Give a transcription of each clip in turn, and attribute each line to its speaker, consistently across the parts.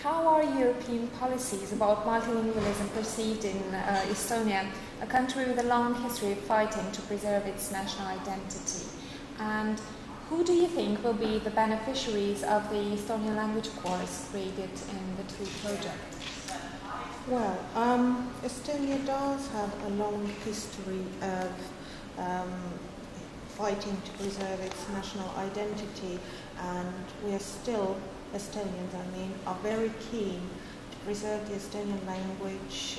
Speaker 1: how are European policies about multilingualism perceived in Estonia, a country with a long history of fighting to preserve its national identity? And who do you think will be the beneficiaries of the Estonian language course created in the TUL project?
Speaker 2: Well, Estonia does have a long history of fighting to preserve its national identity, and we are still, Estonians are very keen to preserve the Estonian language,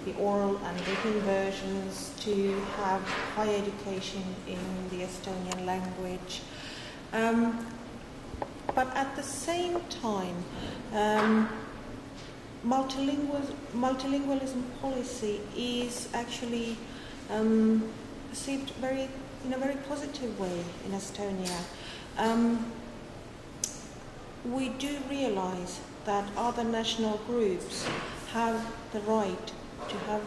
Speaker 2: the oral and written versions, to have higher education in the Estonian language. But at the same time, multilingualism policy is actually perceived in a very positive way in Estonia. We do realize that other national groups have the right to have,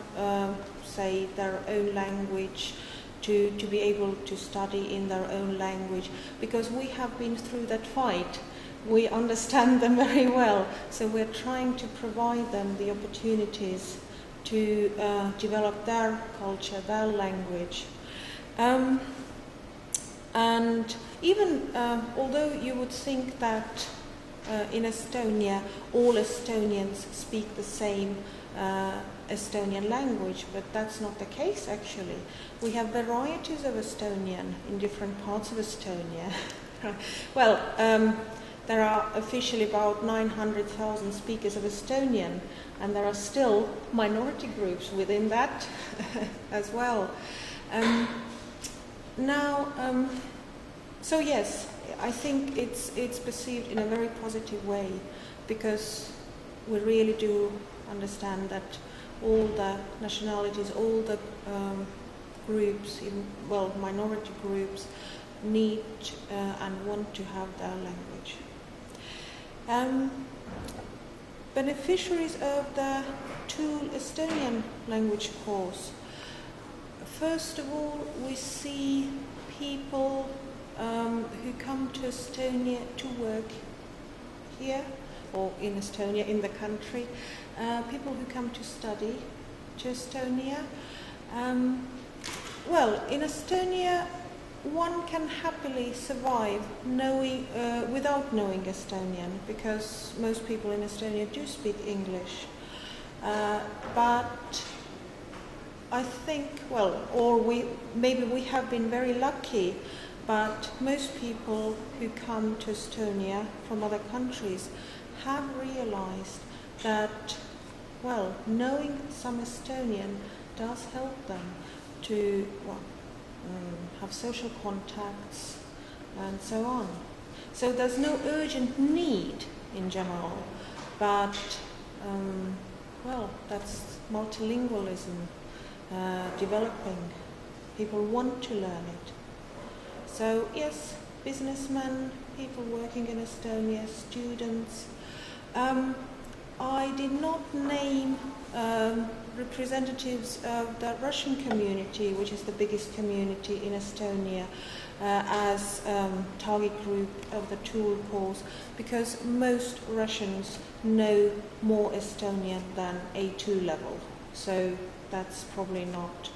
Speaker 2: say, their own language, to be able to study in their own language, because we have been through that fight. We understand them very well, so we're trying to provide them the opportunities to develop their culture, their language. And even although you would think that in Estonia all Estonians speak the same Estonian language, but that's not the case actually. We have varieties of Estonian in different parts of Estonia. Well, there are officially about 900,000 speakers of Estonian, and there are still minority groups within that as well. So yes, I think it's perceived in a very positive way, because we really do understand that all the nationalities, all the groups, minority groups, need and want to have their language. Beneficiaries of the TUL Estonian language course. First of all, we see people who come to Estonia to work here, or in Estonia, in the country, people who come to study to Estonia. In Estonia, one can happily survive without knowing Estonian, because most people in Estonia do speak English. But I think, maybe we have been very lucky, but most people who come to Estonia from other countries have realized that, knowing some Estonian does help them to have social contacts and so on. So there's no urgent need in general, but that's multilingualism developing. People want to learn it. So yes, businessmen, people working in Estonia, students. I did not name representatives of the Russian community, which is the biggest community in Estonia, as target group of the TUL course, because most Russians know more Estonian than A2 level. So that's probably not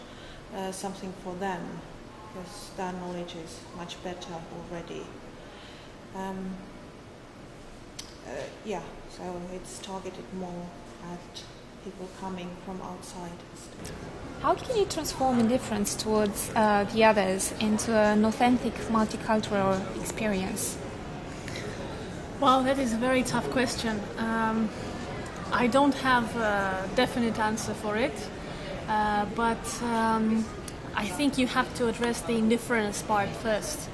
Speaker 2: something for them, because their knowledge is much better already. So it's targeted more at people coming from outside Estonia.
Speaker 1: How can you transform indifference towards the others into an authentic multicultural experience?
Speaker 3: Well, that is a very tough question. I don't have a definite answer for it, but I think you have to address the indifference part first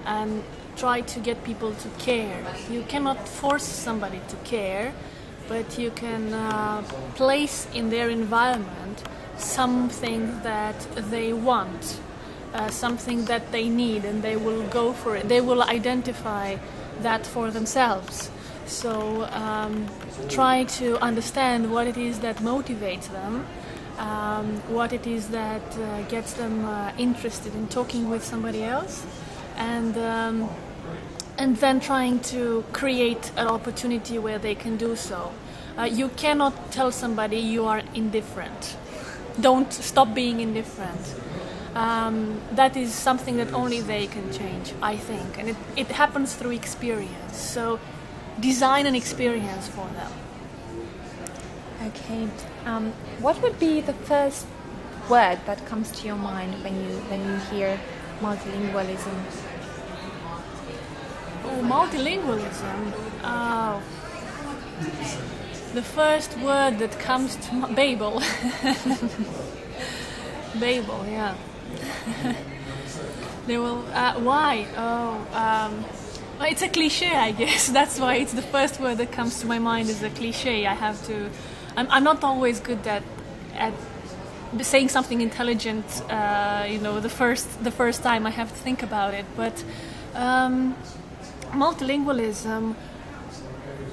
Speaker 3: and try to get people to care. You cannot force somebody to care, but you can place in their environment something that they want, something that they need, and they will go for it. They will identify that for themselves. So try to understand what it is that motivates them, what it is that gets them interested in talking with somebody else, and and then trying to create an opportunity where they can do so. You cannot tell somebody you are indifferent. Don't stop being indifferent. That is something that only they can change, I think, and it happens through experience. So design an experience for them.
Speaker 1: Okay. What would be the first word that comes to your mind when you hear multilingualism?
Speaker 3: Oh, multilingualism. The first word that comes to Babel. Babel, yeah. They will. Why? Well, it's a cliche, I guess. That's why it's the first word that comes to my mind is a cliche. I have to. I'm not always good at saying something intelligent. The first time I have to think about it. But multilingualism,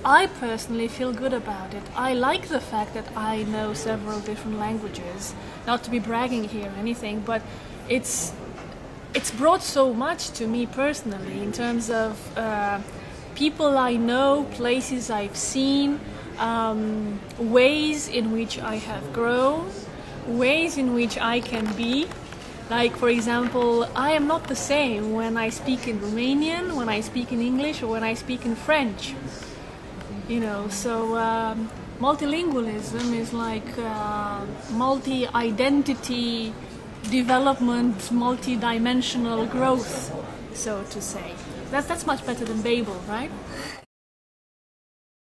Speaker 3: I personally feel good about it. I like the fact that I know several different languages. Not to be bragging here or anything, but it's brought so much to me personally in terms of people I know, places I've seen, ways in which I have grown, ways in which I can be. Like, for example, I am not the same when I speak in Romanian, when I speak in English, or when I speak in French. So multilingualism is like multi-identity development, multi-dimensional growth, so to say. That's much better than Babel, right?